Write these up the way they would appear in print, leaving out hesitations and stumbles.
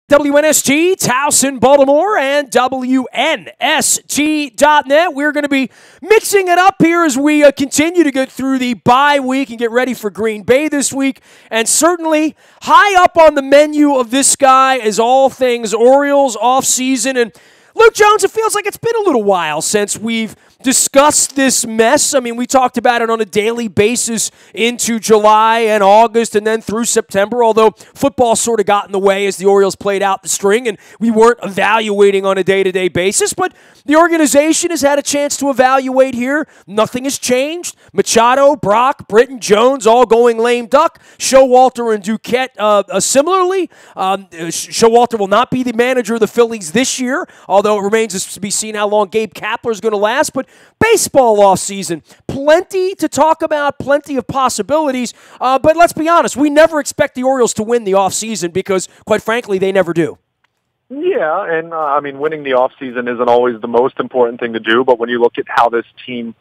WNST, Towson, Baltimore, and WNST.net. We're going to be mixing it up here as we continue to get through the bye week and get ready for Green Bay this week. And certainly high up on the menu of this guy is all things Orioles offseason. And Luke Jones, it feels like it's been a little while since we've discussed this mess. I mean, we talked about it on a daily basis into July and August and then through September, although football sort of got in the way as the Orioles played out the string and we weren't evaluating on a day-to-day basis. But the organization has had a chance to evaluate here. Nothing has changed. Machado, Brock, Britton, Jones all going lame duck. Showalter and Duquette similarly. Showalter will not be the manager of the Phillies this year, although it remains to be seen how long Gabe Kapler is going to last. But baseball offseason, plenty to talk about, plenty of possibilities. But let's be honest, we never expect the Orioles to win the offseason because, quite frankly, they never do. Yeah, and I mean, winning the offseason isn't always the most important thing to do, but when you look at how this team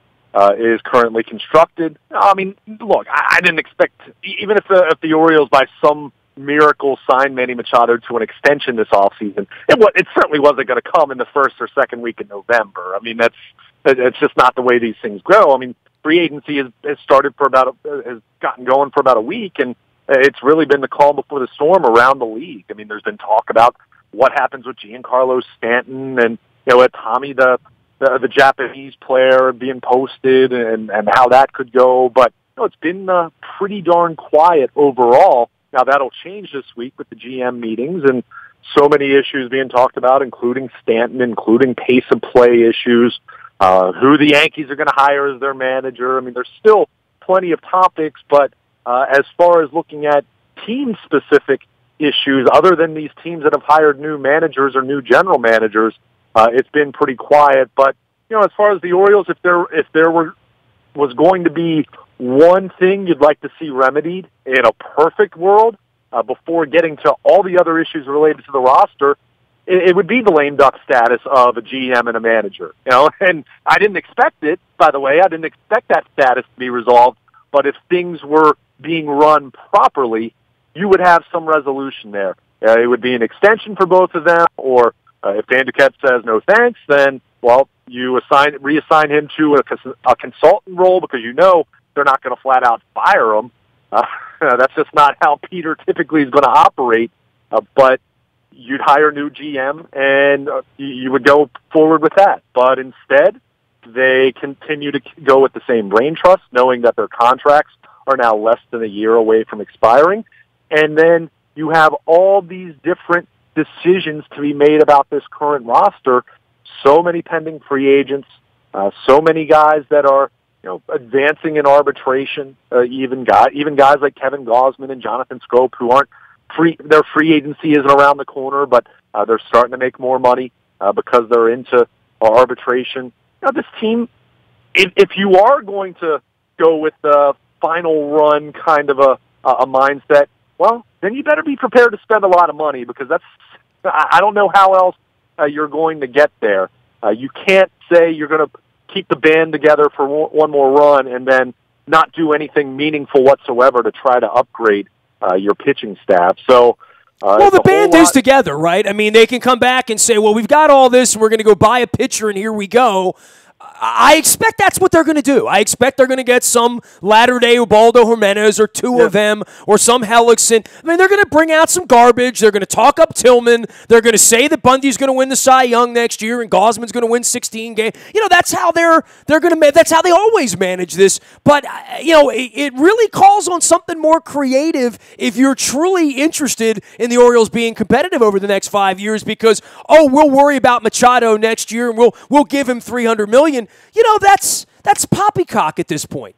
is currently constructed, I mean, look, I didn't expect, even if the Orioles by some miracle signed Manny Machado to an extension this offseason, it certainly wasn't going to come in the first or second week in November. I mean, it's just not the way these things go. I mean, free agency has started has gotten going for about a week, and it's really been the calm before the storm around the league. I mean, there's been talk about what happens with Giancarlo Stanton and, Tommy, the Japanese player being posted and how that could go. But, it's been pretty darn quiet overall. Now, that'll change this week with the GM meetings and so many issues being talked about, including Stanton, including pace of play issues, who the Yankees are going to hire as their manager. I mean, there's still plenty of topics, but as far as looking at team-specific issues, other than these teams that have hired new managers or new general managers, it's been pretty quiet. But, as far as the Orioles, if there was going to be one thing you'd like to see remedied in a perfect world before getting to all the other issues related to the roster, it would be the lame duck status of a GM and a manager. And I didn't expect it, by the way. I didn't expect that status to be resolved. But if things were being run properly, you would have some resolution there. It would be an extension for both of them, or if Dan Duquette says no thanks, then, well, you reassign him to a consultant role because they're not going to flat out fire him. That's just not how Peter typically is going to operate. But you'd hire a new GM, and you would go forward with that. But instead, they continue to go with the same brain trust, knowing that their contracts are now less than a year away from expiring. And then you have all these different decisions to be made about this current roster. So many pending free agents, so many guys that are advancing in arbitration, even guys like Kevin Gausman and Jonathan Scope who aren't free. Their free agency isn't around the corner, but they're starting to make more money because they're into arbitration. This team, if you are going to go with the final run kind of a mindset, well, then you better be prepared to spend a lot of money because I don't know how else you're going to get there. You can't say you're going to keep the band together for one more run and then not do anything meaningful whatsoever to try to upgrade your pitching staff. So, well, the band is together, right? I mean, they can come back and say, well, we've got all this, and we're going to go buy a pitcher, and here we go. I expect that's what they're going to do. I expect they're going to get some latter-day Ubaldo Jimenez or two of them or some Hellickson. I mean, they're going to bring out some garbage. They're going to talk up Tillman. They're going to say that Bundy's going to win the Cy Young next year and Gausman's going to win 16 games. That's how they're going to. That's how they always manage this. But it really calls on something more creative if you're truly interested in the Orioles being competitive over the next 5 years. Because we'll worry about Machado next year and we'll give him $300 million. That's poppycock at this point.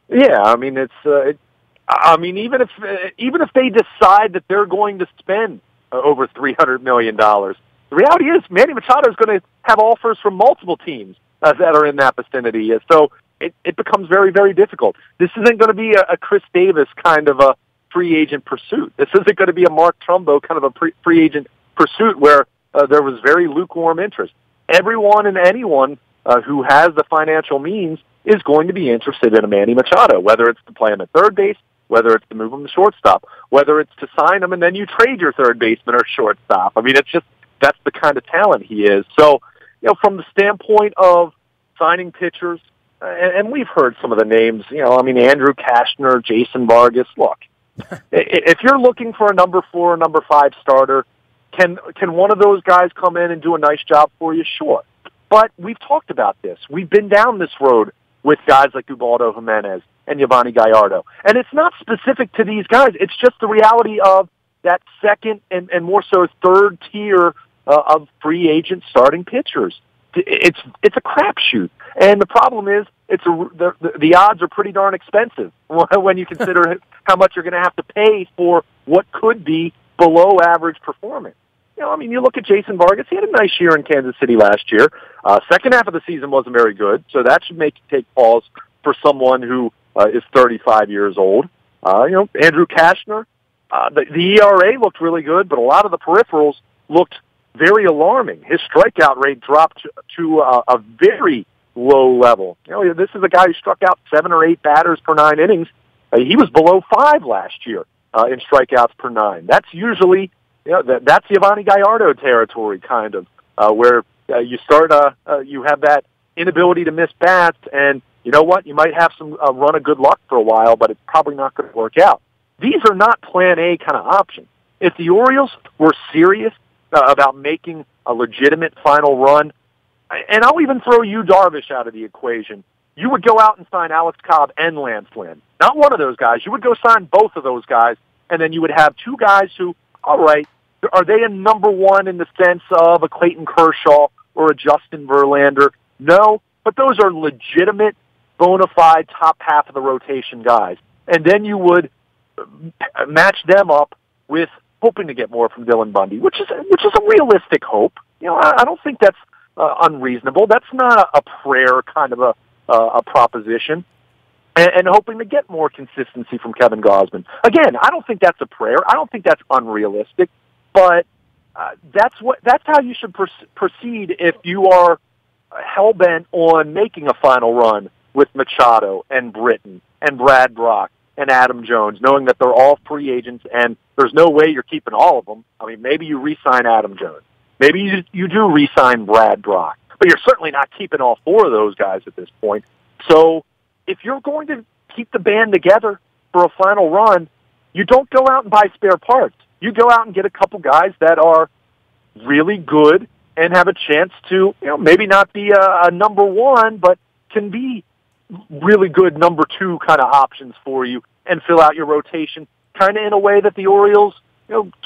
Yeah, I mean even if they decide that they're going to spend over $300 million, the reality is Manny Machado is going to have offers from multiple teams that are in that vicinity. So it becomes very, very difficult. This isn't going to be a Chris Davis kind of a free agent pursuit. This isn't going to be a Mark Trumbo kind of a free agent pursuit where there was very lukewarm interest. Everyone and anyone who has the financial means is going to be interested in a Manny Machado, whether it's to play him at third base, whether it's to move him to shortstop, whether it's to sign him and then you trade your third baseman or shortstop. I mean, that's the kind of talent he is. So, from the standpoint of signing pitchers, and we've heard some of the names, Andrew Kashner, Jason Vargas. Look, if you're looking for a number 4 or number 5 starter, can one of those guys come in and do a nice job for you? Sure. But we've talked about this. We've been down this road with guys like Ubaldo Jimenez and Yovani Gallardo. And it's not specific to these guys. It's just the reality of that second and more so third tier of free agent starting pitchers. It's a crapshoot. And the problem is the odds are pretty darn expensive when you consider how much you're going to have to pay for what could be below average performance. You look at Jason Vargas. He had a nice year in Kansas City last year. Second half of the season wasn't very good, so that should make you take pause for someone who is 35 years old. Andrew Kashner, the ERA looked really good, but a lot of the peripherals looked very alarming. His strikeout rate dropped to a very low level. This is a guy who struck out 7 or 8 batters per 9 innings. He was below 5 last year in strikeouts per 9. That's usually that's Yovani Gallardo territory, kind of, where you start you have that inability to miss bats, and you know what? You might have some run of good luck for a while, but it's probably not going to work out. These are not Plan A kind of options. If the Orioles were serious about making a legitimate final run, and I'll even throw Yu Darvish out of the equation, you would go out and sign Alex Cobb and Lance Lynn. Not one of those guys. You would go sign both of those guys, and then you would have 2 guys who, all right, are they a number 1 in the sense of a Clayton Kershaw or a Justin Verlander? No, but those are legitimate, bona fide top half of the rotation guys. And then you would match them up with hoping to get more from Dylan Bundy, which is a realistic hope. I don't think that's unreasonable. That's not a prayer kind of a proposition. And hoping to get more consistency from Kevin Gausman. Again, I don't think that's a prayer. I don't think that's unrealistic. But that's how you should proceed if you are hell-bent on making a final run with Machado and Britton and Brad Brock and Adam Jones, knowing that they're all free agents and there's no way you're keeping all of them. I mean, maybe you re-sign Adam Jones. Maybe you do re-sign Brad Brock. But you're certainly not keeping all 4 of those guys at this point. So if you're going to keep the band together for a final run, you don't go out and buy spare parts. You go out and get a couple guys that are really good and have a chance to, maybe not be a number 1, but can be really good number 2 kind of options for you and fill out your rotation kind of in a way that the Orioles,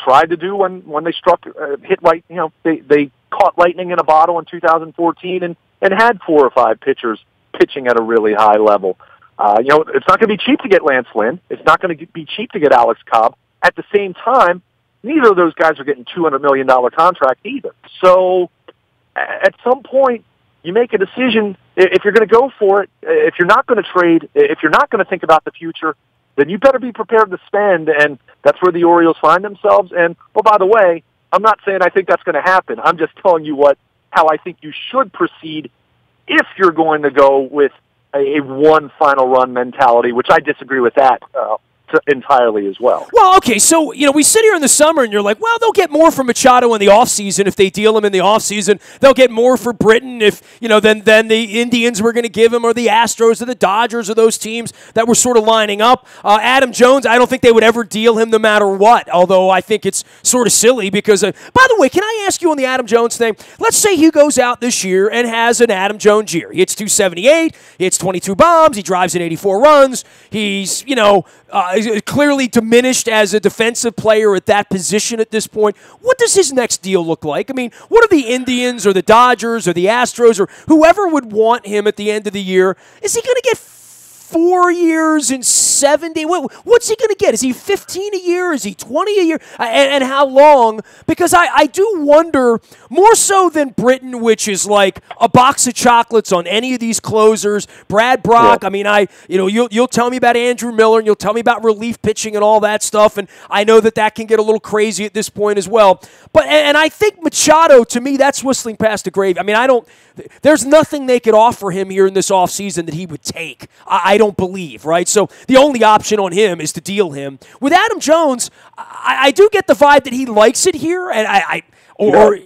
tried to do when they they caught lightning in a bottle in 2014 and had 4 or 5 pitchers pitching at a really high level. It's not going to be cheap to get Lance Lynn. It's not going to be cheap to get Alex Cobb. At the same time, neither of those guys are getting $200 million contract either. So at some point, you make a decision. If you're going to go for it, if you're not going to trade, if you're not going to think about the future, then you better be prepared to spend, and that's where the Orioles find themselves. And, by the way, I'm not saying I think that's going to happen. I'm just telling you how I think you should proceed if you're going to go with a one final run mentality, which I disagree with that entirely as well. Well, okay, so, we sit here in the summer and you're like, well, they'll get more for Machado in the offseason if they deal him in the offseason. They'll get more for Britton if, than the Indians were going to give him, or the Astros or the Dodgers or those teams that were sort of lining up. Adam Jones, I don't think they would ever deal him no matter what, although I think it's sort of silly because, by the way, can I ask you on the Adam Jones thing? Let's say he goes out this year and has an Adam Jones year. He hits 278, he hits 22 bombs, he drives in 84 runs, he's, clearly diminished as a defensive player at that position at this point. What does his next deal look like? I mean, what are the Indians or the Dodgers or the Astros or whoever would want him at the end of the year? Is he going to get 4 years and 70? What's he going to get? Is he 15 a year? Is he 20 a year? And how long? Because I do wonder, more so than Britton, which is like a box of chocolates on any of these closers. Brad Brock, yeah. I mean, you'll tell me about Andrew Miller, and you'll tell me about relief pitching and all that stuff, and I know that can get a little crazy at this point as well. But and I think Machado, to me, that's whistling past the grave. I mean, there's nothing they could offer him here in this offseason that he would take. I I don't believe, right? So the only option on him is to deal him. With Adam Jones, I do get the vibe that he likes it here, and or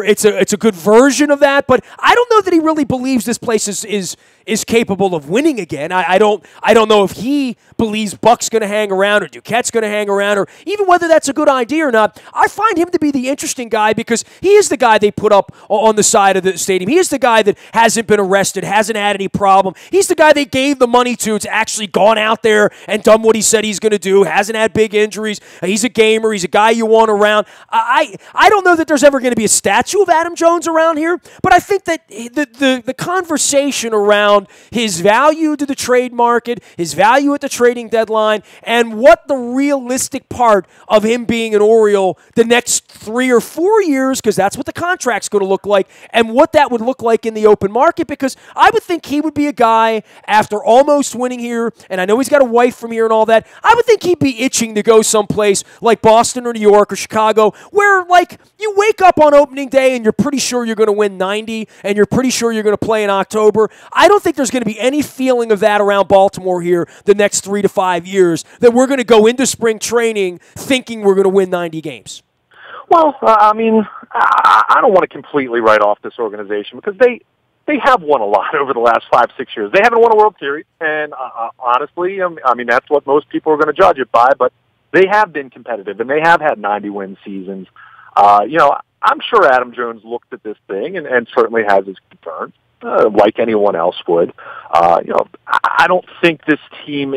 it's a good version of that, but I don't know that he really believes this place is capable of winning again. I don't know if he believes Buck's going to hang around or Duquette's going to hang around, or even whether that's a good idea or not. I find him to be the interesting guy because he is the guy they put up on the side of the stadium. He is the guy that hasn't been arrested, hasn't had any problem. He's the guy they gave the money to. It's actually gone out there and done what he said he's going to do. Hasn't had big injuries. He's a gamer. He's a guy you want around. I don't know that there's ever going to be a statue of Adam Jones around here, but I think that the conversation around his value to the trade market, his value at the trading deadline, and what the realistic part of him being an Oriole the next 3 or 4 years, because that's what the contract's going to look like, and what that would look like in the open market, because I would think he would be a guy after almost winning here, and I know he's got a wife from here and all that, I would think he'd be itching to go someplace like Boston or New York or Chicago, where, like, you wake up on opening day and you're pretty sure you're going to win 90 and you're pretty sure you're going to play in October. I don't think there's going to be any feeling of that around Baltimore here the next 3 to 5 years, that we're going to go into spring training thinking we're going to win 90 games. Well, I mean, I don't want to completely write off this organization because they have won a lot over the last 5-6 years. They haven't won a World Series, and honestly, I mean, that's what most people are going to judge it by, but they have been competitive, and they have had 90-win seasons. I'm sure Adam Jones looked at this thing and certainly has his concerns, like anyone else would. I don't think this team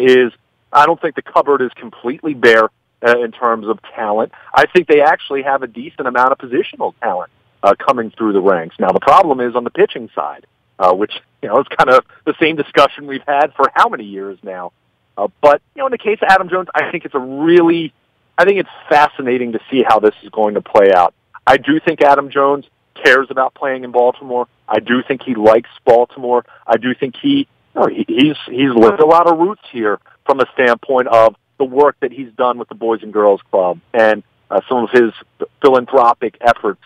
I don't think the cupboard is completely bare in terms of talent. I think they actually have a decent amount of positional talent coming through the ranks. Now, the problem is on the pitching side, which, is kind of the same discussion we've had for how many years now. But, in the case of Adam Jones, I think it's fascinating to see how this is going to play out. I do think Adam Jones cares about playing in Baltimore. I do think he likes Baltimore. I do think he's lived a lot of roots here from a standpoint of the work that he's done with the Boys and Girls Club and some of his philanthropic efforts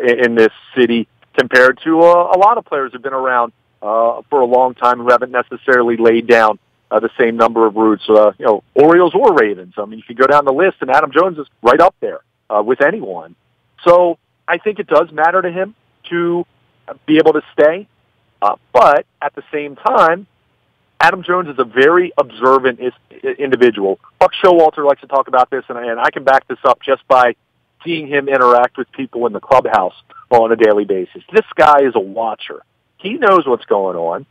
in this city compared to a lot of players who've been around for a long time who haven't necessarily laid down the same number of roots, Orioles or Ravens. I mean, you could go down the list, and Adam Jones is right up there with anyone. So I think it does matter to him to be able to stay. But at the same time, Adam Jones is a very observant individual. Buck Showalter likes to talk about this, and I can back this up just by seeing him interact with people in the clubhouse on a daily basis. This guy is a watcher. He knows what's going on.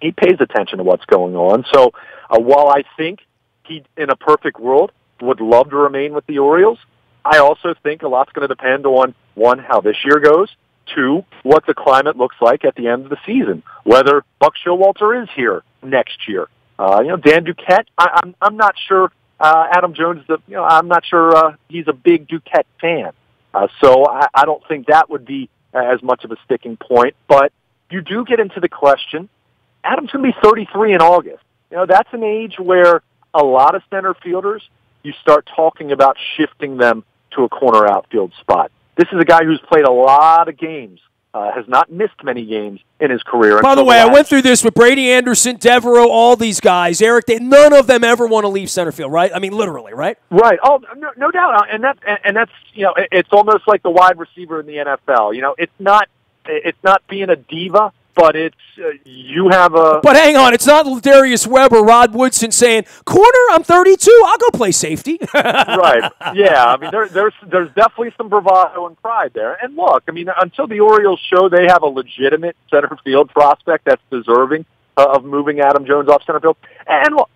He pays attention to what's going on. So while I think he, in a perfect world, would love to remain with the Orioles, I also think a lot's going to depend on, one, how this year goes, two, what the climate looks like at the end of the season, whether Buck Showalter is here next year. Dan Duquette, I'm not sure. Adam Jones, I'm not sure he's a big Duquette fan. So I don't think that would be as much of a sticking point. But you do get into the question, Adam's going to be 33 in August. That's an age where a lot of center fielders, you start talking about shifting them to a corner outfield spot. This is a guy who's played a lot of games, has not missed many games in his career. By the way, I went through this with Brady Anderson, Devereaux, all these guys. Eric, none of them ever want to leave center field, right? I mean, literally, right? Right. Oh, no doubt. And that's it's almost like the wide receiver in the NFL. It's not being a diva, but it's you have a. But hang on, it's not Darius Webb or Rod Woodson saying, "Corner, I'm 32. I'll go play safety." Right. Yeah. I mean, there's definitely some bravado and pride there. And look, I mean, until the Orioles show they have a legitimate center field prospect that's deserving of moving Adam Jones off center field, and look,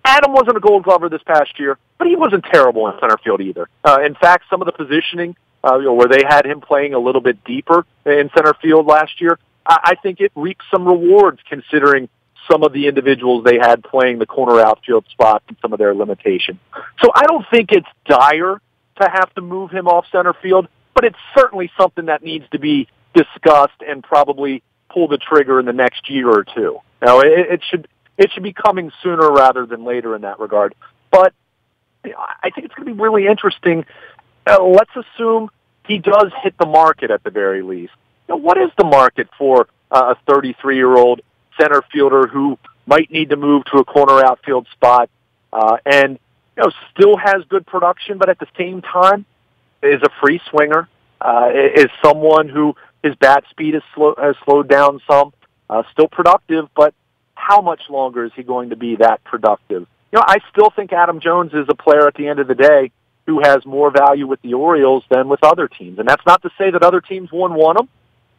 Adam wasn't a Gold Glover this past year, but he wasn't terrible in center field either. In fact, some of the positioning, where they had him playing a little bit deeper in center field last year, I think it reaped some rewards considering some of the individuals they had playing the corner outfield spot and some of their limitations. So I don't think it's dire to have to move him off center field, but it's certainly something that needs to be discussed and probably pull the trigger in the next year or two. Now, it should be coming sooner rather than later in that regard. But I think it's going to be really interesting. Let's assume he does hit the market at the very least. What is the market for a 33-year-old center fielder who might need to move to a corner outfield spot, and still has good production, but at the same time is a free swinger, is someone who his bat speed has slowed down some, still productive, but how much longer is he going to be that productive? I still think Adam Jones is a player at the end of the day who has more value with the Orioles than with other teams. And that's not to say that other teams wouldn't want him,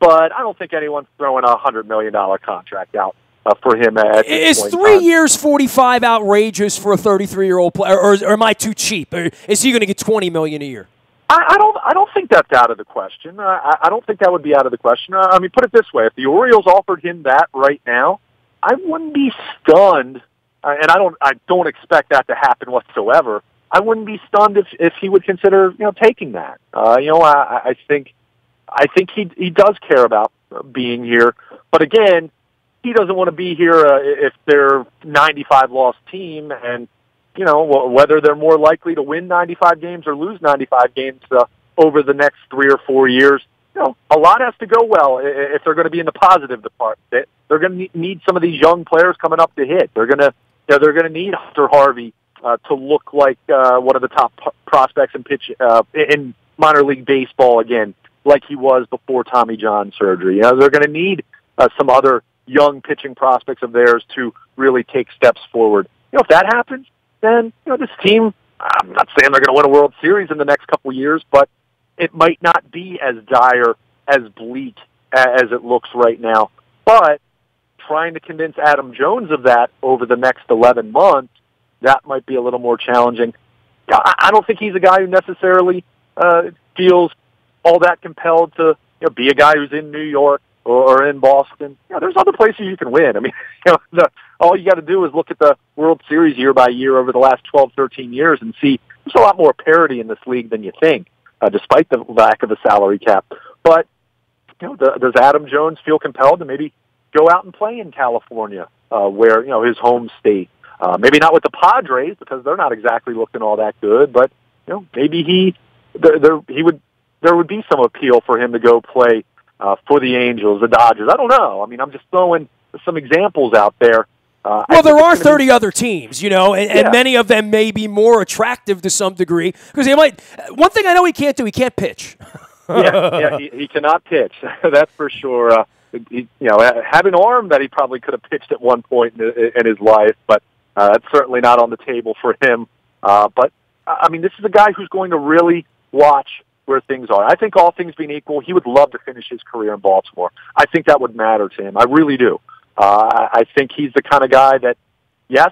but I don't think anyone's throwing a $100 million contract out for him at this point. Is 3 years, 45 outrageous for a 33-year-old player, or am I too cheap? Or is he going to get $20 million a year? I don't think that's out of the question. I don't think that would be out of the question. I mean, put it this way: if the Orioles offered him that right now, I wouldn't be stunned, and I don't expect that to happen whatsoever. I wouldn't be stunned if he would consider taking that. I think he does care about being here, but again, he doesn't want to be here if they're 95 loss team, and whether they're more likely to win 95 games or lose 95 games over the next 3 or 4 years. A lot has to go well if they're going to be in the positive department. They're going to need some of these young players coming up to hit. They're going to need Hunter Harvey to look like one of the top prospects in minor league baseball again, like he was before Tommy John surgery. They're going to need some other young pitching prospects of theirs to really take steps forward. If that happens, then this team, I'm not saying they're going to win a World Series in the next couple of years, but it might not be as dire, as bleak as it looks right now. But trying to convince Adam Jones of that over the next 11 months, that might be a little more challenging. I don't think he's a guy who necessarily feels all that compelled to be a guy who's in New York or in Boston. There's other places you can win. I mean, all you got to do is look at the World Series year by year over the last 12, 13 years and see there's a lot more parity in this league than you think, despite the lack of a salary cap. But does Adam Jones feel compelled to maybe go out and play in California, where his home state? Maybe not with the Padres because they're not exactly looking all that good, but maybe there would be some appeal for him to go play for the Angels, the Dodgers. I don't know. I mean, I'm just throwing some examples out there. Well, there are 30 other teams, and many of them may be more attractive to some degree because they might. One thing I know he can't do, he can't pitch. he cannot pitch. That's for sure. Had an arm that he probably could have pitched at one point in his life, but that's certainly not on the table for him. But I mean, this is a guy who's going to really watch where things are. I think all things being equal, he would love to finish his career in Baltimore. I think that would matter to him. I really do. I think he's the kind of guy that, yes,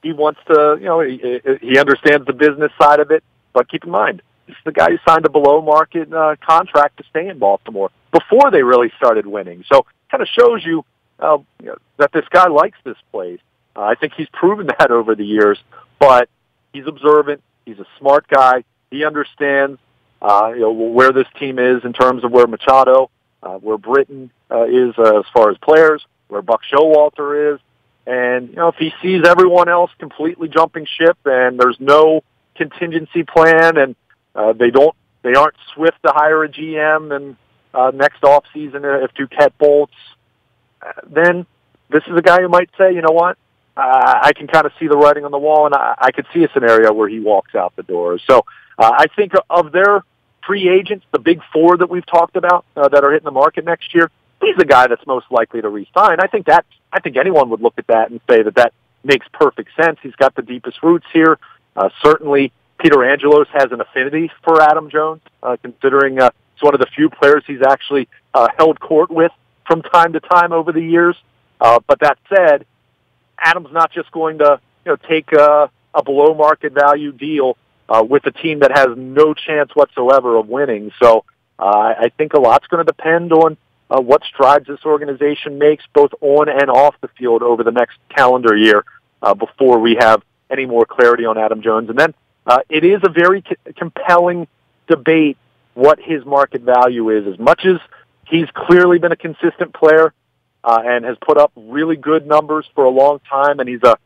he wants to, he understands the business side of it, but keep in mind, this is the guy who signed a below-market contract to stay in Baltimore before they really started winning. So it kind of shows you, that this guy likes this place. I think he's proven that over the years, but he's observant. He's a smart guy. He understands where this team is in terms of where Machado, where Britton is as far as players, where Buck Showalter is. And, if he sees everyone else completely jumping ship and there's no contingency plan and they aren't swift to hire a GM and next off season if Duquette bolts, then this is a guy who might say, you know what, I can kind of see the writing on the wall, and I could see a scenario where he walks out the door. So I think of their free agents, the big four that we've talked about that are hitting the market next year, he's the guy that's most likely to re-sign. I think anyone would look at that and say that makes perfect sense. He's got the deepest roots here. Certainly, Peter Angelos has an affinity for Adam Jones, considering it's one of the few players he's actually held court with from time to time over the years. But that said, Adam's not just going to take a below market value deal with a team that has no chance whatsoever of winning. So I think a lot's going to depend on what strides this organization makes both on and off the field over the next calendar year before we have any more clarity on Adam Jones. And then it is a very compelling debate what his market value is. As much as he's clearly been a consistent player and has put up really good numbers for a long time, and he's a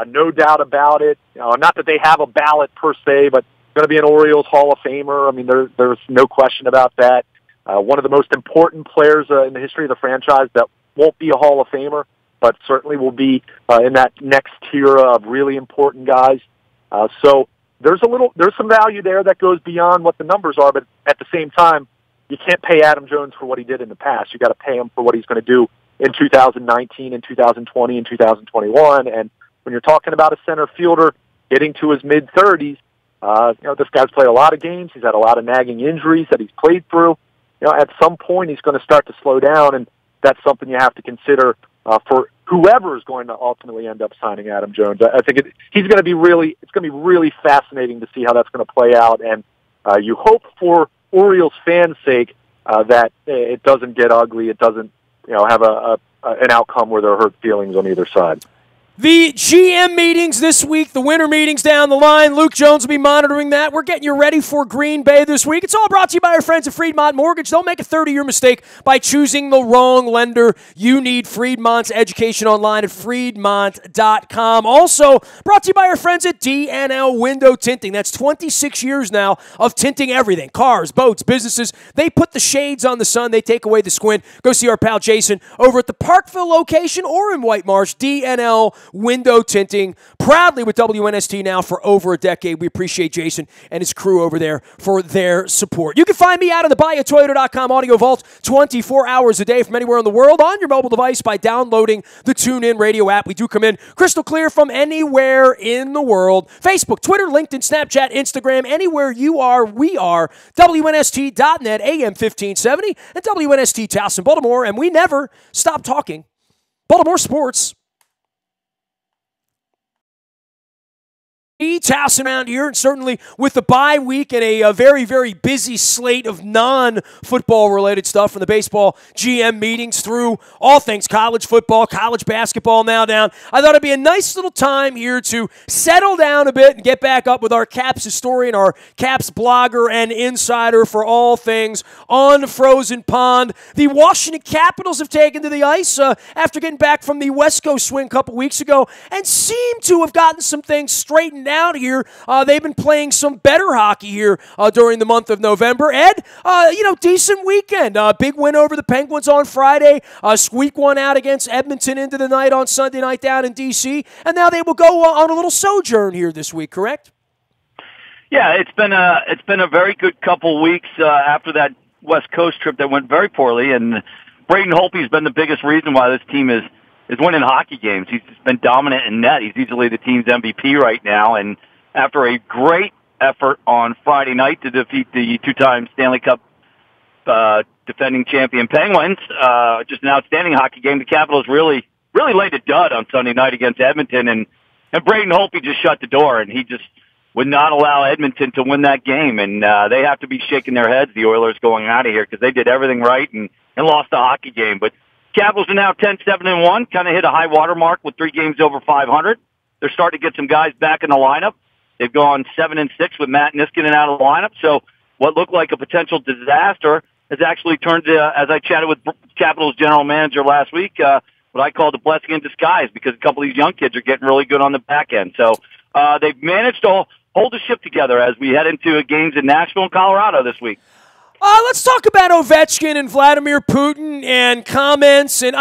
no doubt about it. Not that they have a ballot per se, but going to be an Orioles Hall of Famer. I mean, there's no question about that. One of the most important players in the history of the franchise that won't be a Hall of Famer. but certainly will be in that next tier of really important guys. So there's some value there that goes beyond what the numbers are, but at the same time, you can't pay Adam Jones for what he did in the past. You got to pay him for what he's going to do in 2019 and 2020 and 2021. And when you're talking about a center fielder getting to his mid-30s, this guy's played a lot of games. He's had a lot of nagging injuries that he's played through. At some point he's going to start to slow down, and that's something you have to consider for whoever is going to ultimately end up signing Adam Jones. I think it's going to be really fascinating to see how that's going to play out, and you hope for Orioles fans' sake that it doesn't get ugly. It doesn't have an outcome where there are hurt feelings on either side. The GM meetings this week, the winter meetings down the line. Luke Jones will be monitoring that. We're getting you ready for Green Bay this week. It's all brought to you by our friends at Freedmont Mortgage. Don't make a 30-year mistake by choosing the wrong lender. You need Freedmont's education online at Freedmont.com. Also brought to you by our friends at DNL Window Tinting. That's 26 years now of tinting everything. Cars, boats, businesses. They put the shades on the sun. They take away the squint. Go see our pal Jason over at the Parkville location or in White Marsh. DNL Window Tinting, proudly with WNST now for over a decade. We appreciate Jason and his crew over there for their support. You can find me out on the BuyAToyota.com audio vault 24 hours a day from anywhere in the world on your mobile device by downloading the TuneIn Radio app. We do come in crystal clear from anywhere in the world. Facebook, Twitter, LinkedIn, Snapchat, Instagram, anywhere you are, we are. WNST.net, AM 1570, and WNST Towson, Baltimore, and we never stop talking Baltimore sports. Towson around here, and certainly with the bye week and a very, very busy slate of non-football related stuff from the baseball GM meetings through all things college football, college basketball now down. I thought it'd be a nice little time here to settle down a bit and get back up with our Caps historian, our Caps blogger and insider for all things on Frozen Pond. The Washington Capitals have taken to the ice after getting back from the West Coast swing a couple weeks ago and seem to have gotten some things straightened out here. They've been playing some better hockey here during the month of November. Ed, decent weekend. Big win over the Penguins on Friday. Squeak one out against Edmonton into the night on Sunday night down in D.C. And now they will go on a little sojourn here this week, correct? Yeah, it's been a very good couple weeks after that West Coast trip that went very poorly. And Braden Holtby's been the biggest reason why this team is winning hockey games. He's been dominant in net. He's easily the team's MVP right now. And after a great effort on Friday night to defeat the two-time Stanley Cup defending champion Penguins, just an outstanding hockey game. The Capitals really laid a dud on Sunday night against Edmonton, and Braden Holtby just shut the door, and he just would not allow Edmonton to win that game. And they have to be shaking their heads, the Oilers, going out of here, because they did everything right and lost the hockey game. But Capitals are now 10-7-1, kind of hit a high water mark with 3 games over 500. They're starting to get some guys back in the lineup. They've gone 7-6 with Matt Niskanen out of the lineup. So what looked like a potential disaster has actually turned to, as I chatted with Capitals general manager last week, what I call the blessing in disguise, because a couple of these young kids are getting really good on the back end. So they've managed to hold the ship together as we head into games in Nashville and Colorado this week. Let's talk about Ovechkin and Vladimir Putin and comments. And,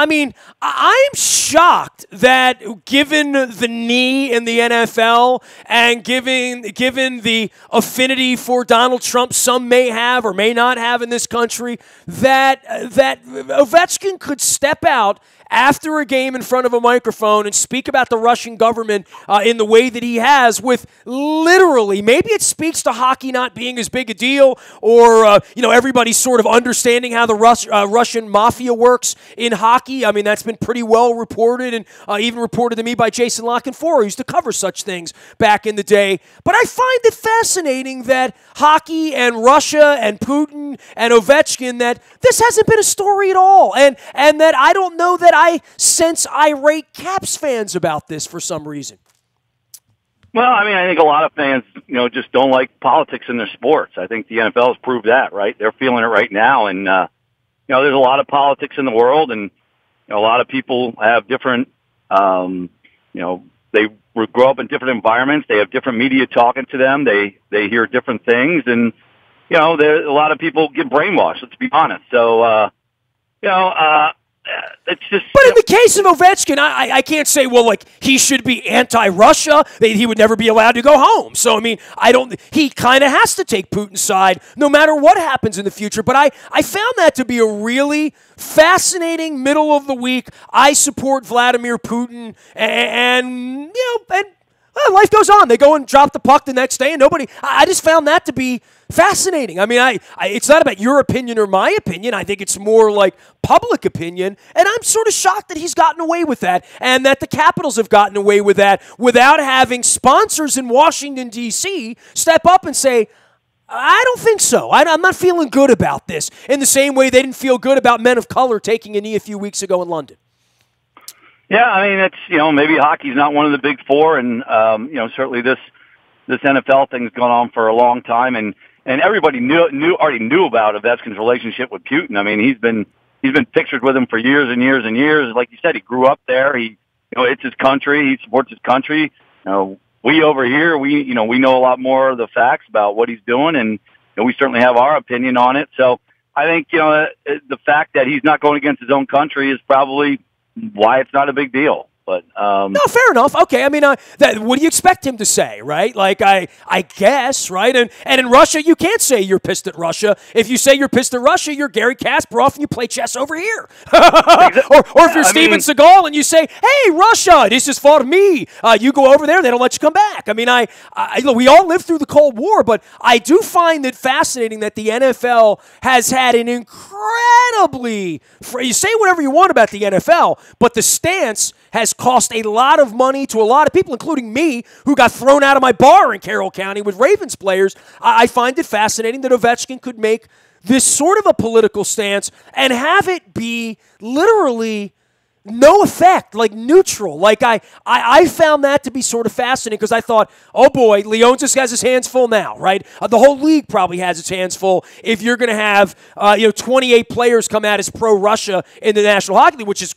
I'm shocked that given the knee in the NFL and given the affinity for Donald Trump some may have or may not have in this country, that Ovechkin could step out after a game in front of a microphone and speak about the Russian government in the way that he has, with literally, maybe it speaks to hockey not being as big a deal, or everybody sort of understanding how the Russian mafia works in hockey. That's been pretty well reported, and even reported to me by Jason Lockenfor, who used to cover such things back in the day. But I find it fascinating that hockey and Russia and Putin and Ovechkin, that this hasn't been a story at all, and that I don't know that I sense irate Caps fans about this for some reason. Well, I think a lot of fans, just don't like politics in their sports. I think the NFL has proved that, right? They're feeling it right now, and there's a lot of politics in the world, and a lot of people have different, they grow up in different environments. They have different media talking to them. They hear different things, and a lot of people get brainwashed. Let's be honest. So, it's just. But in the case of Ovechkin, I can't say, well, like, he should be anti-Russia. He would never be allowed to go home. So, I mean, he kind of has to take Putin's side no matter what happens in the future. But I found that to be a really fascinating middle of the week. I support Vladimir Putin, and life goes on. They go and drop the puck the next day, and I just found that to be fascinating. I mean, it's not about your opinion or my opinion. I think it's more like public opinion, and I'm sort of shocked that he's gotten away with that and that the Capitals have gotten away with that without having sponsors in Washington, D.C. step up and say, I don't think so. I'm not feeling good about this, in the same way they didn't feel good about men of color taking a knee a few weeks ago in London. Yeah, I mean, it's, maybe hockey's not one of the big four, and, certainly this NFL thing's gone on for a long time, and everybody already knew about Ovechkin's relationship with Putin. I mean, he's been pictured with him for years and years and years. Like you said, he grew up there. It's his country. He supports his country. We over here, we know a lot more of the facts about what he's doing, and we certainly have our opinion on it. So I think, the fact that he's not going against his own country is probably why it's not a big deal. But no, fair enough. Okay, I mean, what do you expect him to say, right? Like, I guess, right? And in Russia, you can't say you're pissed at Russia. If you say you're pissed at Russia, you're Gary Kasparov and you play chess over here. or if you're Steven Seagal and you say, hey, Russia, this is for me. You go over there, they don't let you come back. I mean, we all lived through the Cold War, but I do find it fascinating that the NFL has had an incredibly, you say whatever you want about the NFL, but the stance has cost a lot of money to a lot of people, including me, who got thrown out of my bar in Carroll County with Ravens players. I find it fascinating that Ovechkin could make this sort of a political stance and have it be literally no effect, like neutral. Like I found that to be sort of fascinating because I thought, oh boy, Leon just has his hands full now, right? The whole league probably has its hands full if you're going to have 28 players come out as pro-Russia in the National Hockey League, which is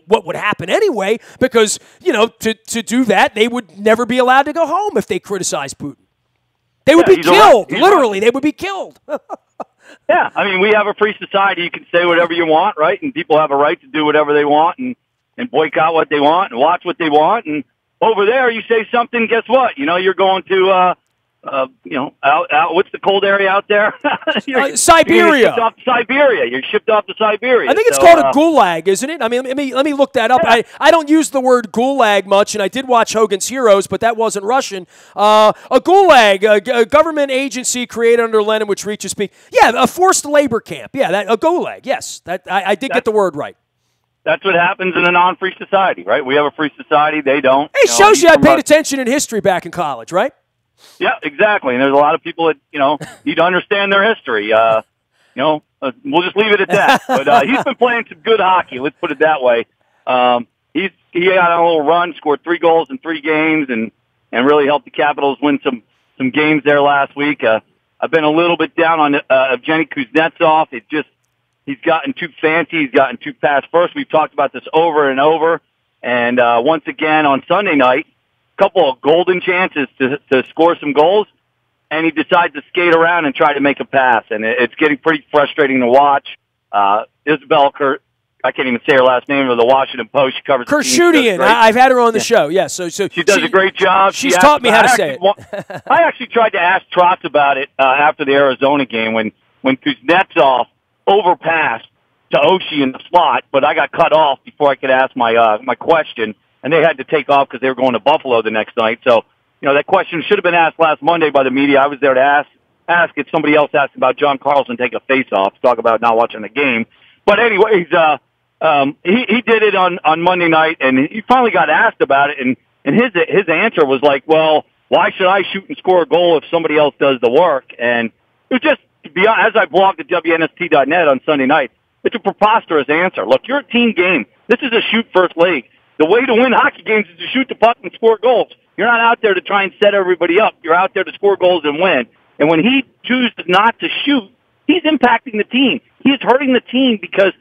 what would happen anyway, because to do that, they would never be allowed to go home if they criticize Putin. They would be killed. Literally, they would be killed. Yeah, I mean, we have a free society. You can say whatever you want, right? And people have a right to do whatever they want and boycott what they want and watch what they want. And over there, you say something, guess what? You're going to, out what's the cold area out there? Siberia. You're shipped off to Siberia. I think it's called a gulag, isn't it? I mean, let me look that up. Yeah. I don't use the word gulag much, and I did watch Hogan's Heroes, but that wasn't Russian. A gulag, a government agency created under Lenin, which reaches peak. Yeah, a forced labor camp. Yeah, a gulag. Yes, I did get the word right. That's what happens in a non-free society, right? We have a free society. They don't. It shows you I paid attention in history back in college, right? Yeah, exactly. And there's a lot of people that, need to understand their history. We'll just leave it at that. But he's been playing some good hockey, let's put it that way. He got on a little run, scored 3 goals in 3 games, and really helped the Capitals win some games there last week. I've been a little bit down on Evgeny Kuznetsov. He's gotten too fancy. He's gotten too pass first. We've talked about this over and over. And once again on Sunday night, couple of golden chances to score some goals, and he decides to skate around and try to make a pass, and it's getting pretty frustrating to watch. Isabel I can't even say her last name, of the Washington Post. She covers Kershutian. I've had her on the show. Yes, so she does a great job. She's taught me how to say it. I actually tried to ask Trotz about it after the Arizona game when Kuznetsov overpassed to Oshie in the slot, but I got cut off before I could ask my question. And they had to take off because they were going to Buffalo the next night. So, that question should have been asked last Monday by the media. I was there to ask if somebody else asked about John Carlson taking a face-off, talk about not watching the game. But anyways, he did it on Monday night, and he finally got asked about it, and his answer was like, well, why should I shoot and score a goal if somebody else does the work? And it was just, to be honest, as I blogged at WNST.net on Sunday night, it's a preposterous answer. Look, you're a team game. This is a shoot-first league. The way to win hockey games is to shoot the puck and score goals. You're not out there to try and set everybody up. You're out there to score goals and win. And when he chooses not to shoot, he's impacting the team. He's hurting the team because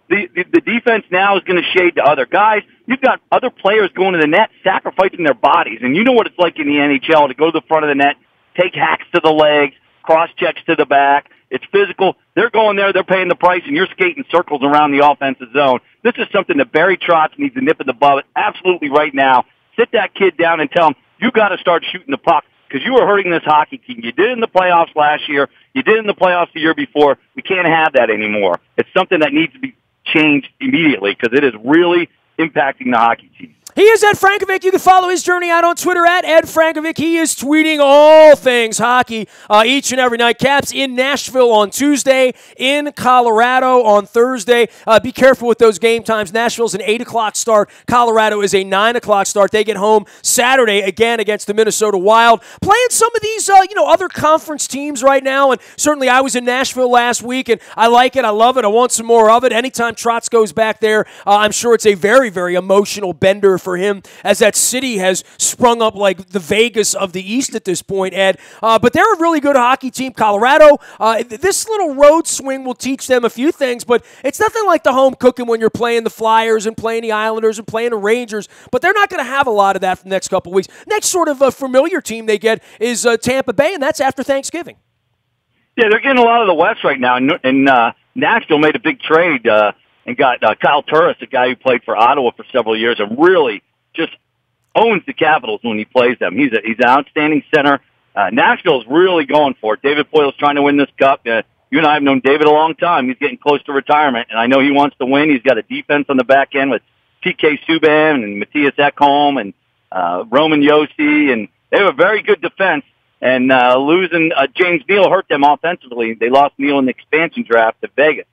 the defense now is going to shade to other guys. You've got other players going to the net, sacrificing their bodies. And you know what it's like in the NHL to go to the front of the net, take hacks to the legs, cross-checks to the back. It's physical. They're going there. They're paying the price, and you're skating circles around the offensive zone. This is something that Barry Trotz needs to nip in the bud absolutely right now. Sit that kid down and tell him, you got to start shooting the puck because you were hurting this hockey team. You did it in the playoffs last year. You did it in the playoffs the year before. We can't have that anymore. It's something that needs to be changed immediately because it is really impacting the hockey team. He is Ed Frankovic. You can follow his journey out on Twitter at Ed Frankovic. He is tweeting all things hockey each and every night. Caps in Nashville on Tuesday, in Colorado on Thursday. Be careful with those game times. Nashville's an 8 o'clock start. Colorado is a 9 o'clock start. They get home Saturday again against the Minnesota Wild. Playing some of these other conference teams right now, and certainly I was in Nashville last week, and I like it. I love it. I want some more of it. Anytime Trotz goes back there, I'm sure it's a very, very emotional bender for him, as that city has sprung up like the Vegas of the East at this point, Ed. But they're a really good hockey team. Colorado, this little road swing will teach them a few things, but it's nothing like the home cooking when you're playing the Flyers and playing the Islanders and playing the Rangers, but they're not going to have a lot of that for the next couple of weeks. Next sort of familiar team they get is Tampa Bay, and that's after Thanksgiving. Yeah, they're getting a lot of the West right now, and Nashville made a big trade and got Kyle Turris, a guy who played for Ottawa for several years, and really just owns the Capitals when he plays them. He's an outstanding center. Nashville's really going for it. David Poyle's trying to win this cup. You and I have known David a long time. He's getting close to retirement, and I know he wants to win. He's got a defense on the back end with PK Subban and Matthias Ekholm and Roman Josi, and they have a very good defense. And losing James Neal hurt them offensively. They lost Neal in the expansion draft to Vegas.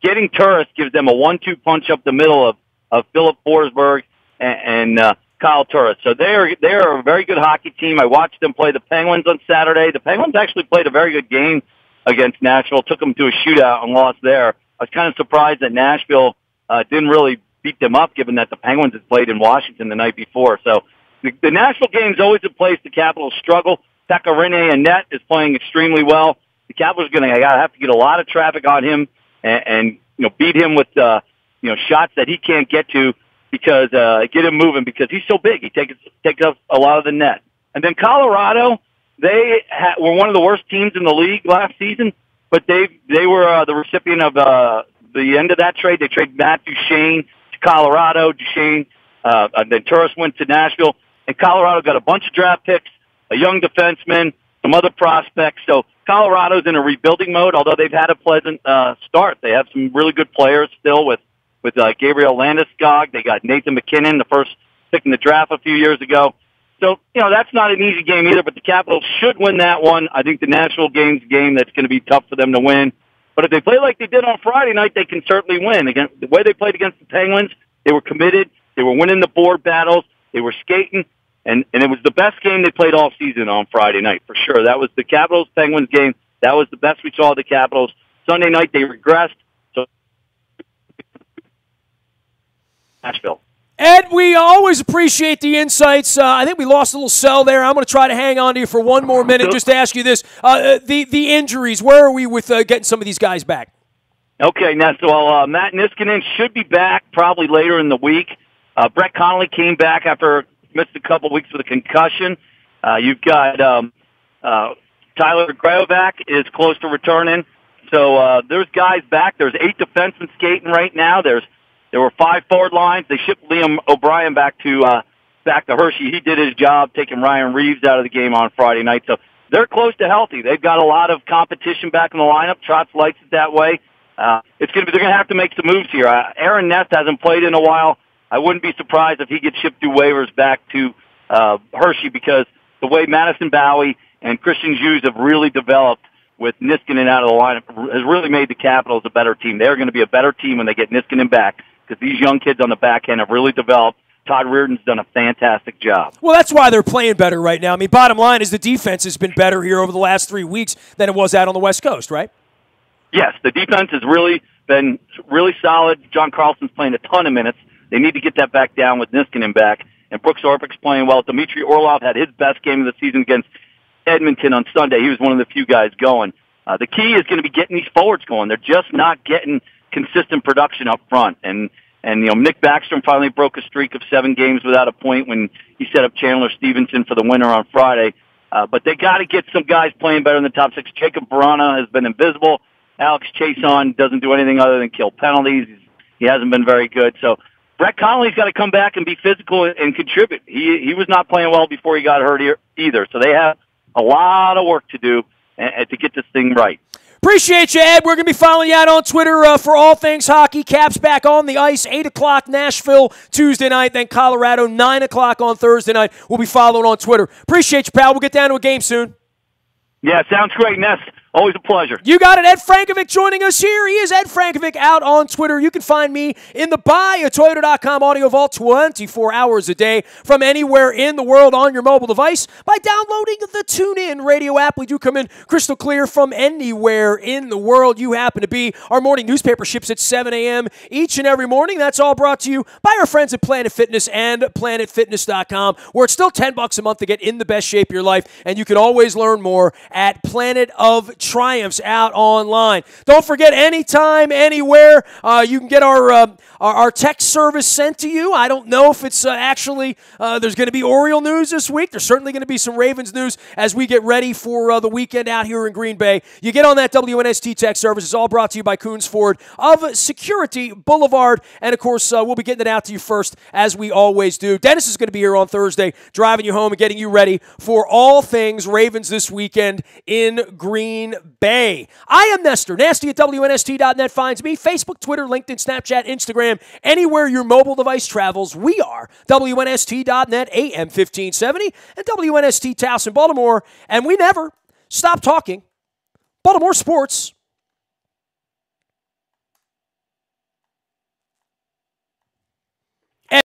Getting Turris gives them a 1-2 punch up the middle of Philip Forsberg and Kyle Turris. So they are a very good hockey team. I watched them play the Penguins on Saturday. The Penguins actually played a very good game against Nashville, took them to a shootout and lost there. I was kind of surprised that Nashville didn't really beat them up, given that the Penguins had played in Washington the night before. So the Nashville game is always a place the Capitals struggle. Pekka Rinne in net is playing extremely well. The Capitals are going to have to get a lot of traffic on him and beat him with shots that he can't get to because get him moving because he's so big. He takes up a lot of the net. And then Colorado, they were one of the worst teams in the league last season, but they were the recipient of the end of that trade. They traded Matt Duchene to Colorado. Duchene, and then Turris went to Nashville, and Colorado got a bunch of draft picks, a young defenseman, some other prospects. So Colorado's in a rebuilding mode, although they've had a pleasant start. They have some really good players still with Gabriel Landeskog. They got Nathan McKinnon, the first pick in the draft a few years ago. So, that's not an easy game either, but the Capitals should win that one. I think the Nashville game's a game that's going to be tough for them to win. But if they play like they did on Friday night, they can certainly win. Again, the way they played against the Penguins, they were committed. They were winning the board battles. They were skating. And it was the best game they played all season on Friday night, for sure. That was the Capitals-Penguins game. That was the best we saw of the Capitals. Sunday night, they regressed. So, Nashville. Ed, we always appreciate the insights. I think we lost a little cell there. I'm going to try to hang on to you for one more minute just to ask you this. The injuries, where are we with getting some of these guys back? Okay, Nestor. Well, Matt Niskanen should be back probably later in the week. Brett Connolly came back after missed a couple weeks with a concussion. You've got Tyler Graovac is close to returning. So there's guys back. There's 8 defensemen skating right now. There were 5 forward lines. They shipped Liam O'Brien back to Hershey. He did his job taking Ryan Reeves out of the game on Friday night. So they're close to healthy. They've got a lot of competition back in the lineup. Trotz likes it that way. They're going to have to make some moves here. Aaron Ness hasn't played in a while. I wouldn't be surprised if he gets shipped through waivers back to Hershey because the way Madison Bowie and Christian Hughes have really developed with Niskanen out of the lineup has really made the Capitals a better team. They're going to be a better team when they get Niskanen back because these young kids on the back end have really developed. Todd Reardon's done a fantastic job. Well, that's why they're playing better right now. I mean, bottom line is the defense has been better here over the last 3 weeks than it was out on the West Coast, right? Yes, the defense has really been really solid. John Carlson's playing a ton of minutes. They need to get that back down with Niskanen back. And Brooks Orpik's playing well. Dmitry Orlov had his best game of the season against Edmonton on Sunday. He was one of the few guys going. The key is going to be getting these forwards going. They're just not getting consistent production up front. And Nick Backstrom finally broke a streak of 7 games without a point when he set up Chandler Stevenson for the winner on Friday. But they got to get some guys playing better in the top six. Jacob Verana has been invisible. Alex Chason doesn't do anything other than kill penalties. He hasn't been very good. So Brett Connolly's got to come back and be physical and contribute. He was not playing well before he got hurt either. So they have a lot of work to do to get this thing right. Appreciate you, Ed. We're going to be following you out on Twitter for all things hockey. Caps back on the ice, 8 o'clock Nashville Tuesday night, then Colorado, 9 o'clock on Thursday night. We'll be following on Twitter. Appreciate you, pal. We'll get down to a game soon. Yeah, sounds great, Ness. Always a pleasure. You got it. Ed Frankovic joining us here. He is Ed Frankovic out on Twitter. You can find me in the Toyota.com audio vault 24 hours a day from anywhere in the world on your mobile device by downloading the TuneIn radio app. We do come in crystal clear from anywhere in the world you happen to be. Our morning newspaper ships at 7 a.m. each and every morning. That's all brought to you by our friends at Planet Fitness and PlanetFitness.com, where it's still $10 a month to get in the best shape of your life, and you can always learn more at Planet of Triumphs out online. Don't forget, anytime, anywhere, you can get our text service sent to you. I don't know if it's actually there's going to be Oriole news this week. There's certainly going to be some Ravens news as we get ready for the weekend out here in Green Bay. You get on that WNST text service. It's all brought to you by Coons Ford of Security Boulevard. And, of course, we'll be getting it out to you first, as we always do. Dennis is going to be here on Thursday, driving you home and getting you ready for all things Ravens this weekend in Green Bay. I am Nestor. Nasty at WNST.net finds me. Facebook, Twitter, LinkedIn, Snapchat, Instagram, anywhere your mobile device travels. We are WNST.net, AM 1570, and WNST Towson, Baltimore. And we never stop talking Baltimore sports.